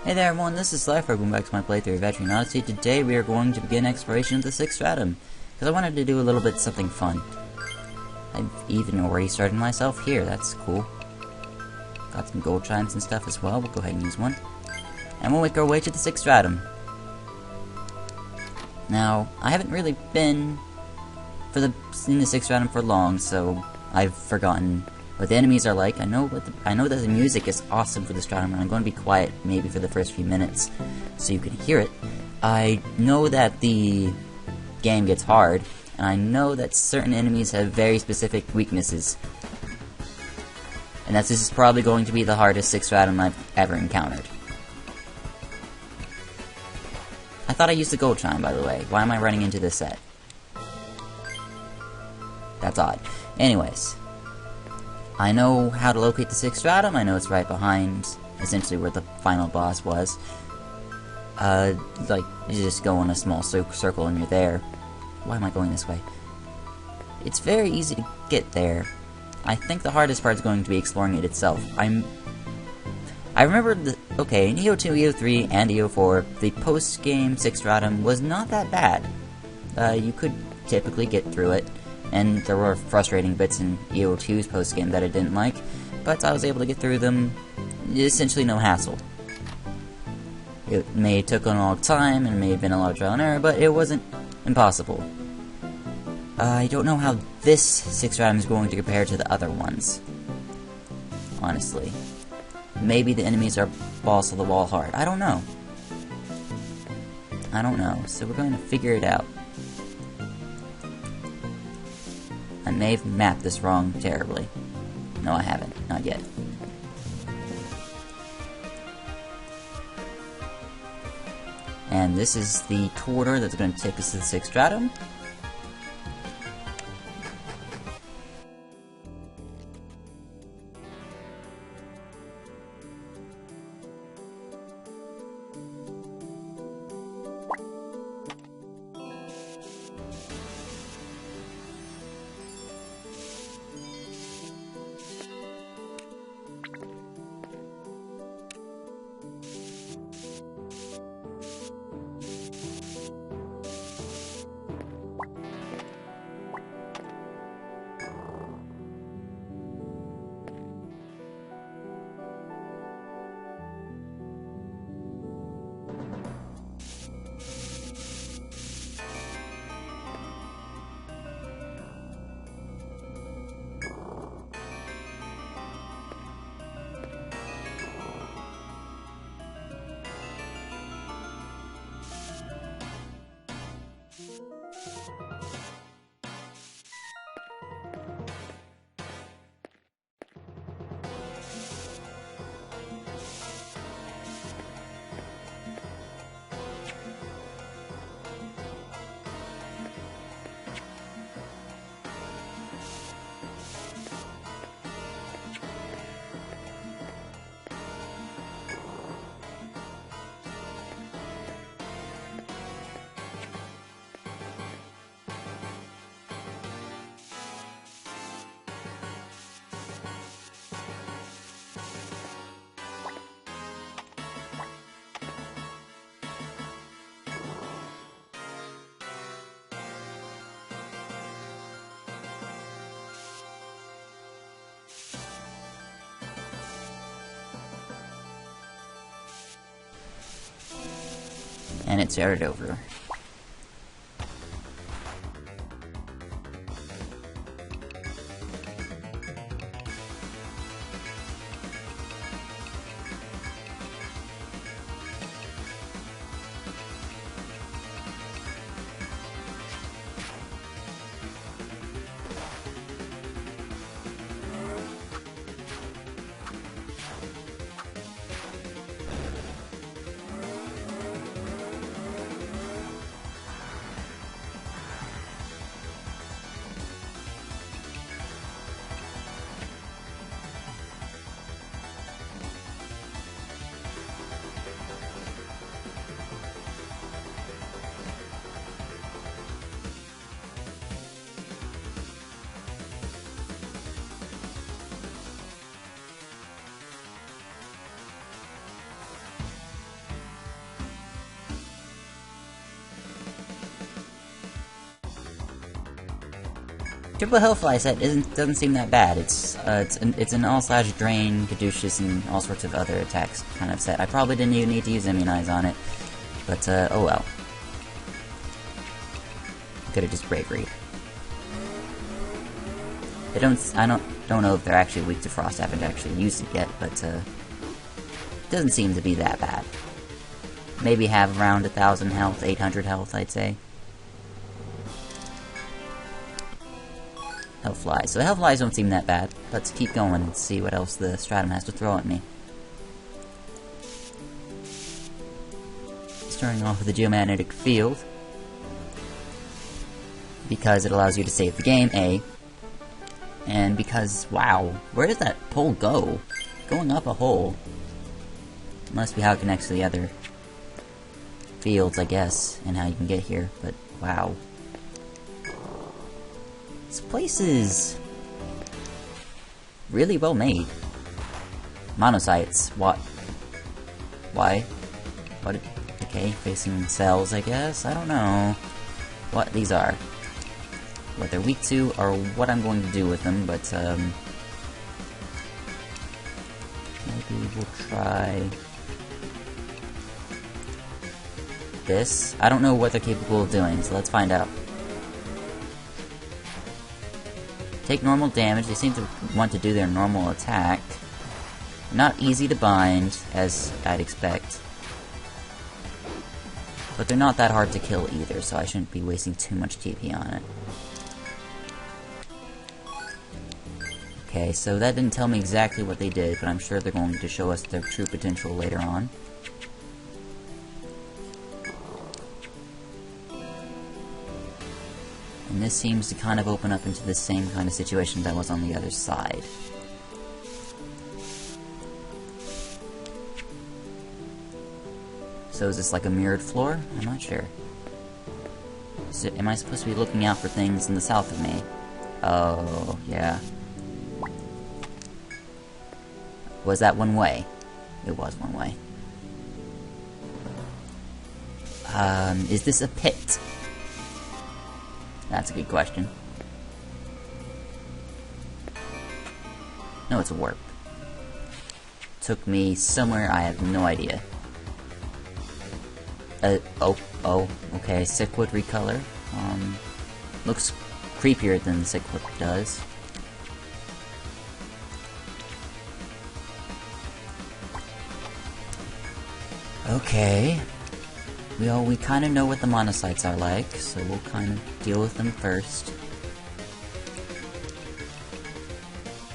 Hey there everyone, this is Life. Welcome back to my playthrough of Veteran Odyssey. Today we are going to begin exploration of the 6th stratum, because I wanted to do a little bit something fun. I've even already started myself here, that's cool. Got some gold chimes and stuff as well, we'll go ahead and use one. And we'll make our way to the 6th stratum. Now, I haven't really been in the 6th stratum for long, so I've forgotten what the enemies are like. I know that the music is awesome for the stratum, and I'm going to be quiet maybe for the first few minutes so you can hear it. I know that the game gets hard, and I know that certain enemies have very specific weaknesses. And that this is probably going to be the hardest 6th stratum I've ever encountered. I thought I used the gold chime, by the way. Why am I running into this set? That's odd. Anyways, I know how to locate the 6th stratum. I know it's right behind, essentially, where the final boss was. Like, you just go in a small circle and you're there. Why am I going this way? It's very easy to get there. I think the hardest part is going to be exploring it itself. I remember, in EO2, EO3, and EO4, the post-game 6th stratum was not that bad. You could typically get through it. And there were frustrating bits in EO2's post-game that I didn't like, but I was able to get through them essentially no hassle. It may have taken a long time, and may have been a lot of trial and error, but it wasn't impossible. I don't know how this 6th stratum is going to compare to the other ones, honestly. Maybe the enemies are balls to the wall hard. I don't know. So we're going to figure it out. I may have mapped this wrong terribly. No, I haven't. Not yet. And this is the corridor that's going to take us to the 6th stratum. And it started over. Triple Hellfly set doesn't seem that bad. It's an all-slash drain, caduceus, and all sorts of other attacks kind of set. I probably didn't even need to use Immunize on it, but oh well. Could have just Bravery. I don't know if they're actually weak to Frost. I haven't actually used it yet, but it doesn't seem to be that bad. Maybe have around 1,000 health, 800 health, I'd say. Hellflies. So the Hellflies don't seem that bad. Let's keep going and see what else the stratum has to throw at me. Starting off with the geomagnetic field, because it allows you to save the game, A. And because, wow, where does that pole go? Going up a hole. Must be how it connects to the other fields, I guess, and how you can get here, but wow. This place is really well made. Monocytes, what? Why? What? Okay, facing cells, I guess? I don't know what these are. What they're weak to, or what I'm going to do with them, but, maybe we'll try this. I don't know what they're capable of doing, so let's find out. Take normal damage. They seem to want to do their normal attack. Not easy to bind, as I'd expect. But they're not that hard to kill either, so I shouldn't be wasting too much TP on it. Okay, so that didn't tell me exactly what they did, but I'm sure they're going to show us their true potential later on. And this seems to kind of open up into the same kind of situation that was on the other side. So is this like a mirrored floor? I'm not sure. So, am I supposed to be looking out for things in the south of me? Oh, yeah. Was that one way? It was one way. Is this a pit? That's a good question. No, it's a warp. Took me somewhere I have no idea. Oh, okay, Sickwood recolor. Looks creepier than Sickwood does. Okay. We kind of know what the monocytes are like, so we'll kind of deal with them first.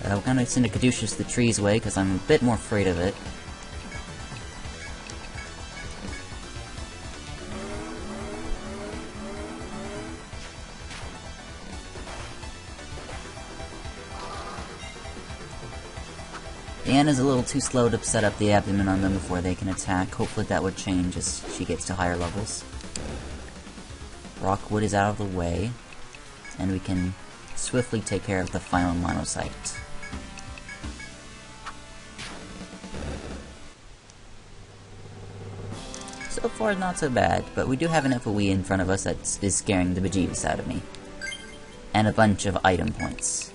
We're gonna send a caduceus the tree's way, because I'm a bit more afraid of it. Diana's a little too slow to set up the abdomen on them before they can attack. Hopefully that would change as she gets to higher levels. Rockwood is out of the way, and we can swiftly take care of the final monocyte. So far, not so bad, but we do have an FOE in front of us that is scaring the bejeebus out of me. And a bunch of item points.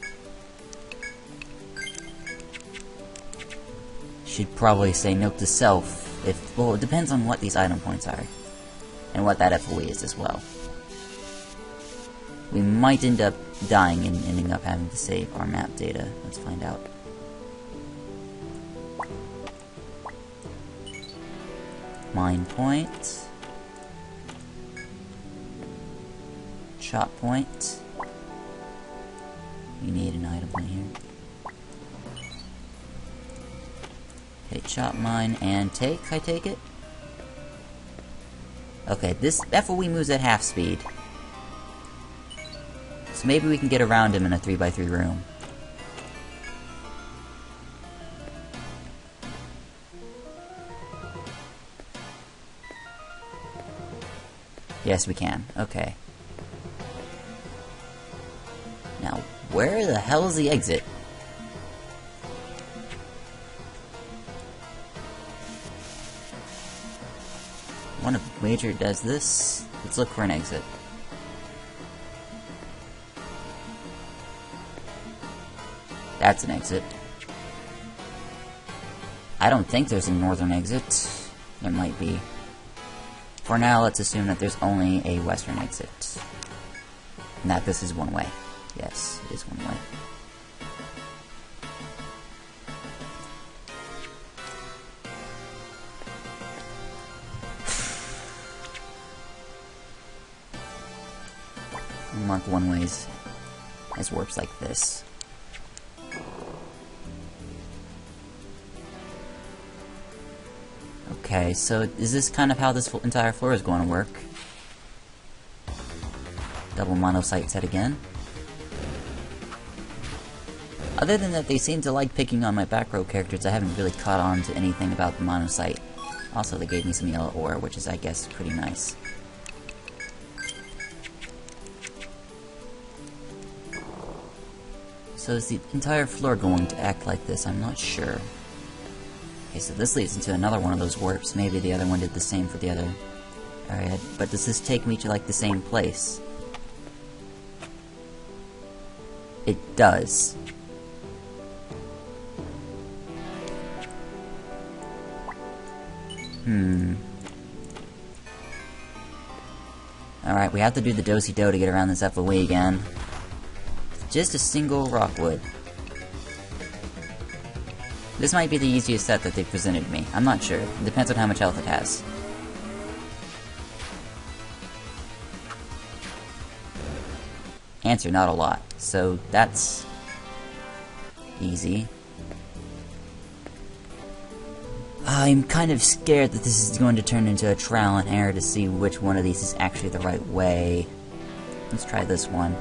Should probably say note to self, well, it depends on what these item points are, and what that FOE is as well. We might end up dying and ending up having to save our map data. Let's find out. Mine point. Chop point. We need an item point here. Okay, chop mine and take, I take it? Okay, this FOE moves at half speed. So maybe we can get around him in a 3x3 room. Yes, we can. Okay. Now, where the hell is the exit? One of Major does this. Let's look for an exit. That's an exit. I don't think there's a northern exit. There might be. For now, let's assume that there's only a western exit. And that this is one way. Yes, it is one way. I'll mark one-ways as warps like this. Okay, so is this kind of how this entire floor is going to work? Double monocyte set again. Other than that, they seem to like picking on my back row characters. I haven't really caught on to anything about the monocyte. Also, they gave me some yellow ore, which is, I guess, pretty nice. So is the entire floor going to act like this? I'm not sure. Okay, so this leads into another one of those warps. Maybe the other one did the same for the other area. But does this take me to, like, the same place? It does. Alright, we have to do the do-si-do to get around this FOE again. Just a single rockwood. This might be the easiest set that they've presented me. I'm not sure. It depends on how much health it has. Answer, not a lot. So that's easy. I'm kind of scared that this is going to turn into a trial and error to see which one of these is actually the right way. Let's try this one.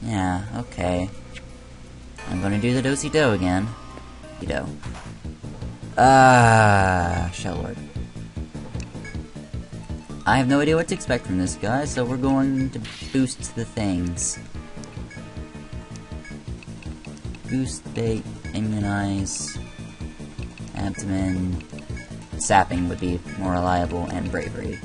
Yeah, okay. I'm gonna do the do-si-do again. Do. Shell Lord. I have no idea what to expect from this guy, so we're going to boost the things. Boost, bait, immunize, abdomen, sapping would be more reliable, and bravery.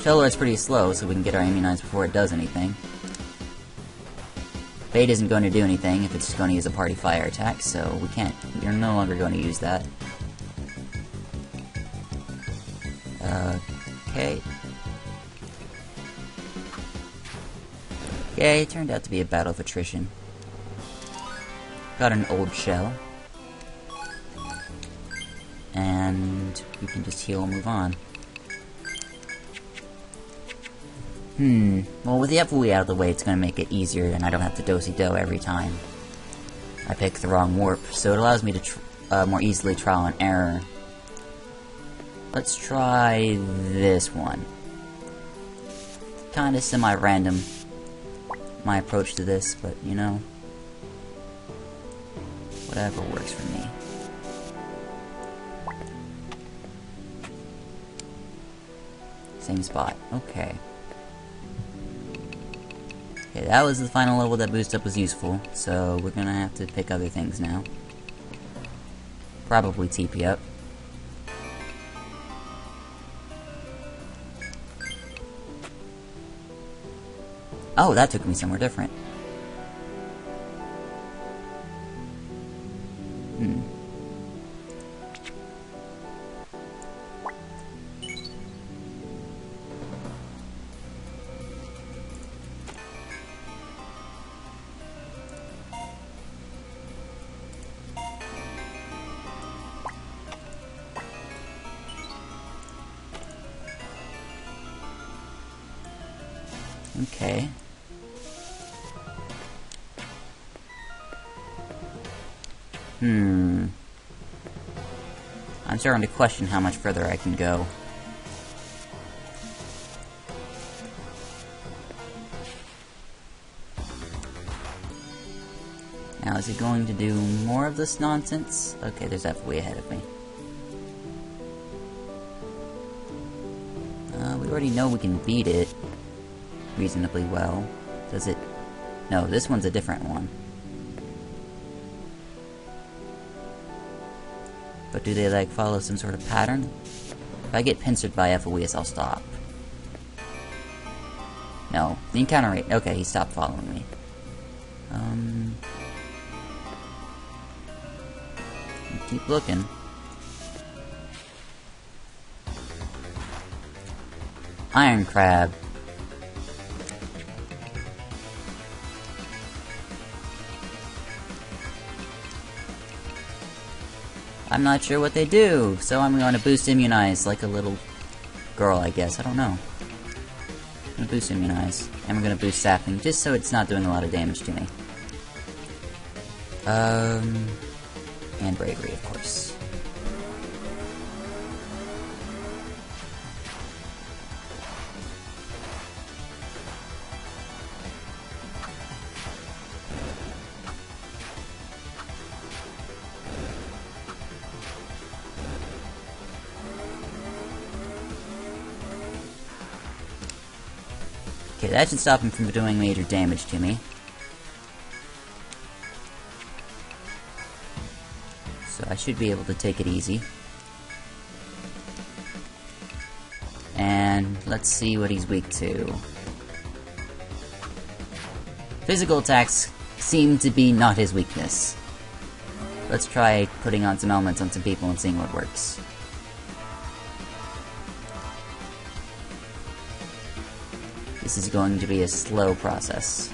Shell Lord's pretty slow, so we can get our immunize before it does anything. Bait isn't going to do anything if it's just going to use a party fire attack, so we're no longer going to use that. Okay. Okay, it turned out to be a battle of attrition. Got an old shell. And we can just heal and move on. Well, with the FOE out of the way, it's going to make it easier, and I don't have to do-si-do every time I pick the wrong warp, so it allows me to more easily trial and error. Let's try this one. Kinda semi-random, my approach to this, but, you know, whatever works for me. Same spot, okay. Okay, that was the final level. That boost up was useful, so we're gonna have to pick other things now. Probably TP up. Oh, that took me somewhere different. Okay. I'm starting to question how much further I can go. Now, is it going to do more of this nonsense? Okay, there's that way ahead of me. We already know we can beat it reasonably well. Does it No, this one's a different one. But do they, like, follow some sort of pattern? If I get pincered by FOES, I'll stop. No. The encounter rate. Okay, he stopped following me. Keep looking. Iron crab. I'm not sure what they do, so I'm going to boost immunize like a little girl, I guess. I don't know. I'm going to boost immunize, and we're going to boost sapping, just so it's not doing a lot of damage to me. And bravery, of course. Okay, that should stop him from doing major damage to me. So I should be able to take it easy. And let's see what he's weak to. Physical attacks seem to be not his weakness. Let's try putting on some elements on some people and seeing what works. This is going to be a slow process.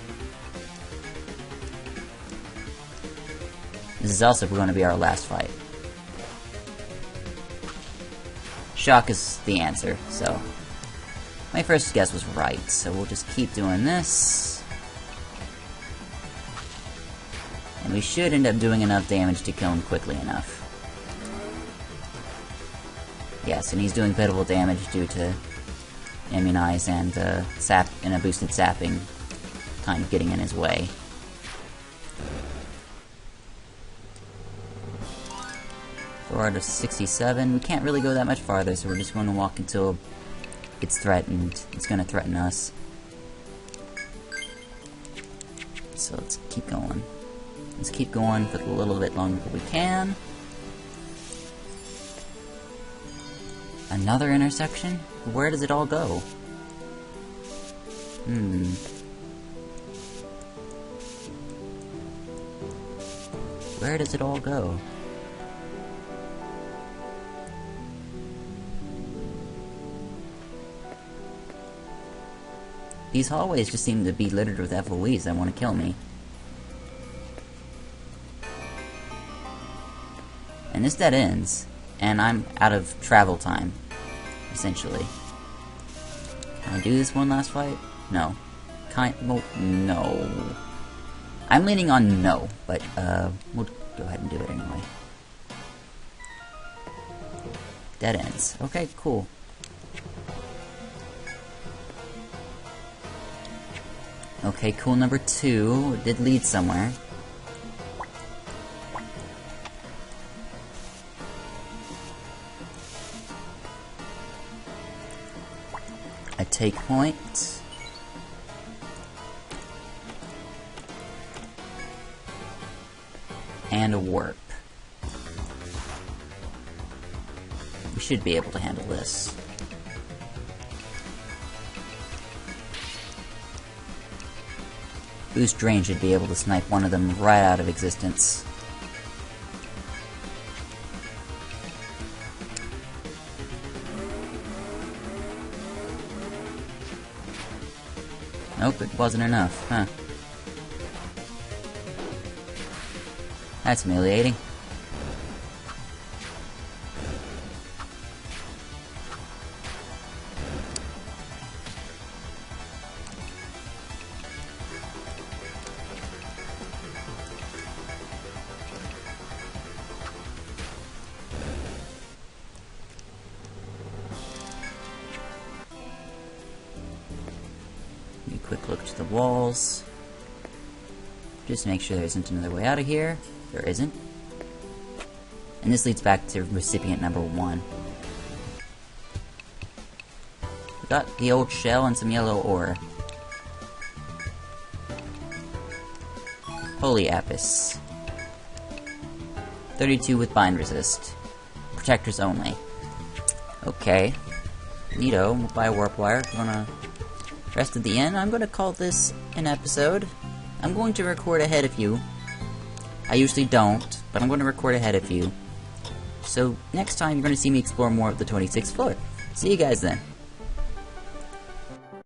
This is also going to be our last fight. Shock is the answer, so... My first guess was right, so we'll just keep doing this. And we should end up doing enough damage to kill him quickly enough. Yes, and he's doing pitiful damage due to immunize and sap and a boosted sapping kind of getting in his way. Four out of 67. We can't really go that much farther, so we're just going to walk until it's threatened. It's going to threaten us. So let's keep going. Let's keep going for a little bit longer if we can. Another intersection? Where does it all go? Where does it all go? These hallways just seem to be littered with FOEs that want to kill me. And this dead ends, and I'm out of travel time, essentially. Can I do this one last fight? No. Well, no. I'm leaning on no, but we'll go ahead and do it anyway. Dead ends. Okay, cool. Okay, cool number 2. It did lead somewhere. A take point. And a warp. We should be able to handle this. Boost range should be able to snipe one of them right out of existence. Nope, it wasn't enough, huh? That's humiliating. Quick look to the walls. Just make sure there isn't another way out of here. There isn't. And this leads back to recipient number 1. We got the old shell and some yellow ore. Holy Apis. 32 with bind resist. Protectors only. Okay. Neato, we'll buy a warp wire. Gonna rest at the end. I'm gonna call this an episode. I'm going to record ahead of you. I usually don't, but I'm going to record ahead of you. So next time you're going to see me explore more of the 26th floor. See you guys then.